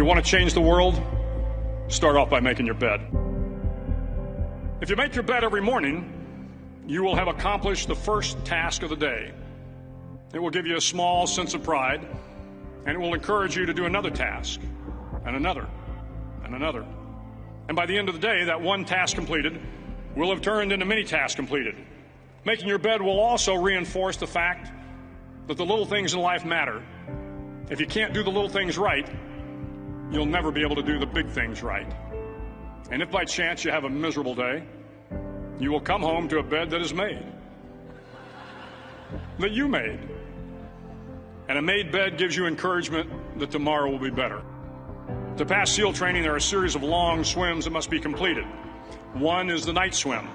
you want to change the world, start off by making your bed. If you make your bed every morning, you will have accomplished the first task of the day. It will give you a small sense of pride, and it will encourage you to do another task, and another, and another. And by the end of the day, that one task completed will have turned into many tasks completed. Making your bed will also reinforce the fact that the little things in life matter. If you can't do the little things right, you'll never be able to do the big things right. And if by chance you have a miserable day, you will come home to a bed that is made, that you made. And a made bed gives you encouragement that tomorrow will be better. To pass SEAL training, there are a series of long swims that must be completed. One is the night swim.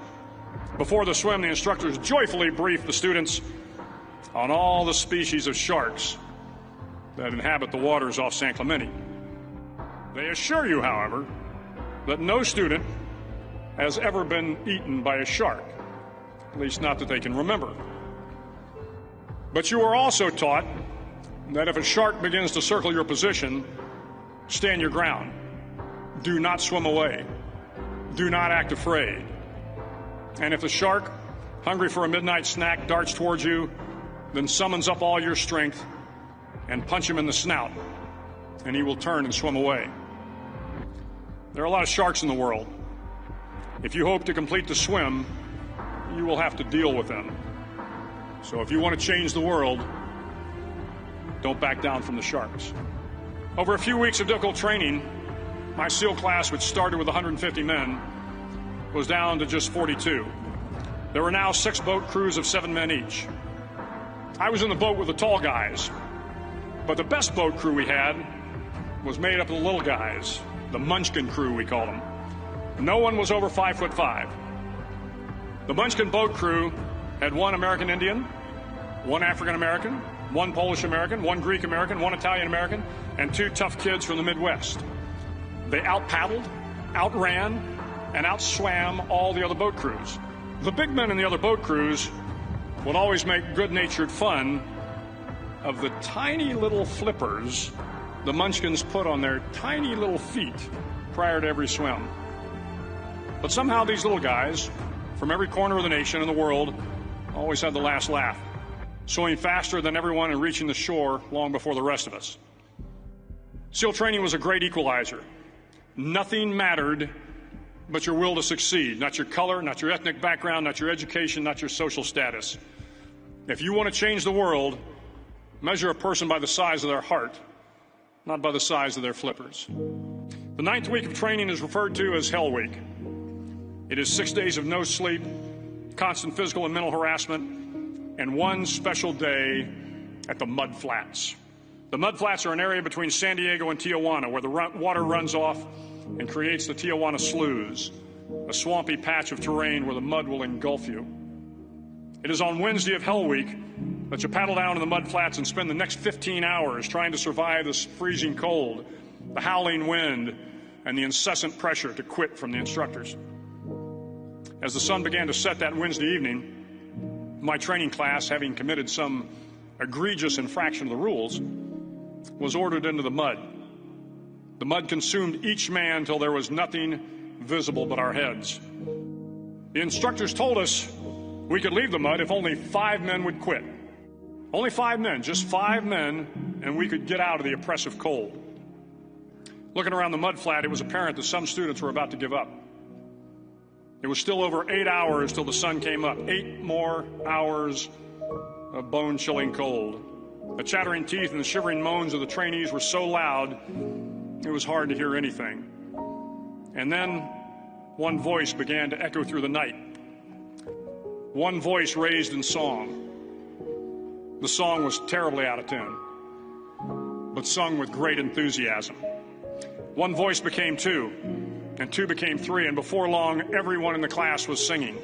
Before the swim, the instructors joyfully brief the students on all the species of sharks that inhabit the waters off San Clemente. They assure you, however, that no student has ever been eaten by a shark, at least not that they can remember. But you are also taught that if a shark begins to circle your position, stand your ground. Do not swim away. Do not act afraid. And if the shark, hungry for a midnight snack, darts towards you, then summons up all your strength and punch him in the snout, and he will turn and swim away. There are a lot of sharks in the world. If you hope to complete the swim, you will have to deal with them. So if you want to change the world, don't back down from the sharks. Over a few weeks of difficult training, my SEAL class, which started with 150 men, was down to just 42. There were now 6 boat crews of 7 men each. I was in the boat with the tall guys, but the best boat crew we had was made up of the little guys, the Munchkin crew, we called them. No one was over 5'5". The Munchkin boat crew had 1 American Indian, 1 African American, 1 Polish American, 1 Greek American, 1 Italian American, and 2 tough kids from the Midwest. They out-paddled, outran, and outswam all the other boat crews. The big men in the other boat crews would always make good-natured fun of the tiny little flippers the Munchkins put on their tiny little feet prior to every swim. But somehow these little guys from every corner of the nation and the world always had the last laugh, swimming faster than everyone and reaching the shore long before the rest of us. SEAL training was a great equalizer. Nothing mattered but your will to succeed, not your color, not your ethnic background, not your education, not your social status. If you want to change the world, measure a person by the size of their heart, not by the size of their flippers. The 9th week of training is referred to as Hell Week. It is 6 days of no sleep, constant physical and mental harassment, and 1 special day at the Mud Flats. The Mud Flats are an area between San Diego and Tijuana where the water runs off and creates the Tijuana Sloughs, a swampy patch of terrain where the mud will engulf you. It is on Wednesday of Hell Week that you paddle down to the Mud Flats and spend the next 15 hours trying to survive this freezing cold, the howling wind, and the incessant pressure to quit from the instructors. As the sun began to set that Wednesday evening, my training class, having committed some egregious infraction of the rules, was ordered into the mud. The mud consumed each man till there was nothing visible but our heads. The instructors told us we could leave the mud if only 5 men would quit. Only 5 men, just 5 men, and we could get out of the oppressive cold. Looking around the mud flat, it was apparent that some students were about to give up. It was still over 8 hours till the sun came up. 8 more hours of bone-chilling cold. The chattering teeth and the shivering moans of the trainees were so loud, it was hard to hear anything. And then one voice began to echo through the night. One voice raised in song. The song was terribly out of tune, but sung with great enthusiasm. One voice became 2, and 2 became 3, and before long, everyone in the class was singing.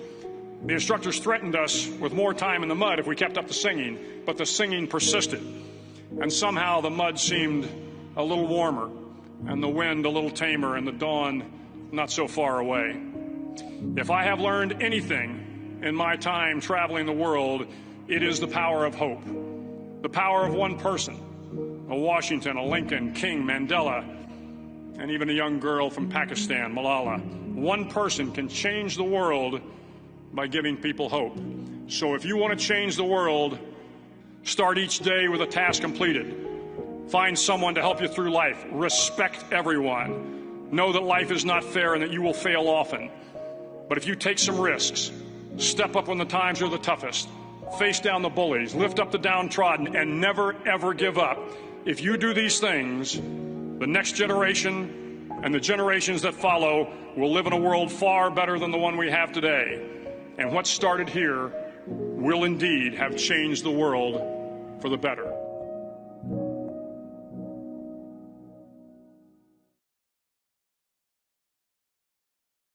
The instructors threatened us with more time in the mud if we kept up the singing, but the singing persisted, and somehow the mud seemed a little warmer, and the wind a little tamer, and the dawn not so far away. If I have learned anything in my time traveling the world, it is the power of hope, the power of one person, a Washington, a Lincoln, King, Mandela, and even a young girl from Pakistan, Malala. One person can change the world by giving people hope. So if you want to change the world, start each day with a task completed. Find someone to help you through life. Respect everyone. Know that life is not fair and that you will fail often. But if you take some risks, step up when the times are the toughest, face down the bullies, lift up the downtrodden, and never, ever give up. If you do these things, the next generation and the generations that follow will live in a world far better than the one we have today. And what started here will indeed have changed the world for the better.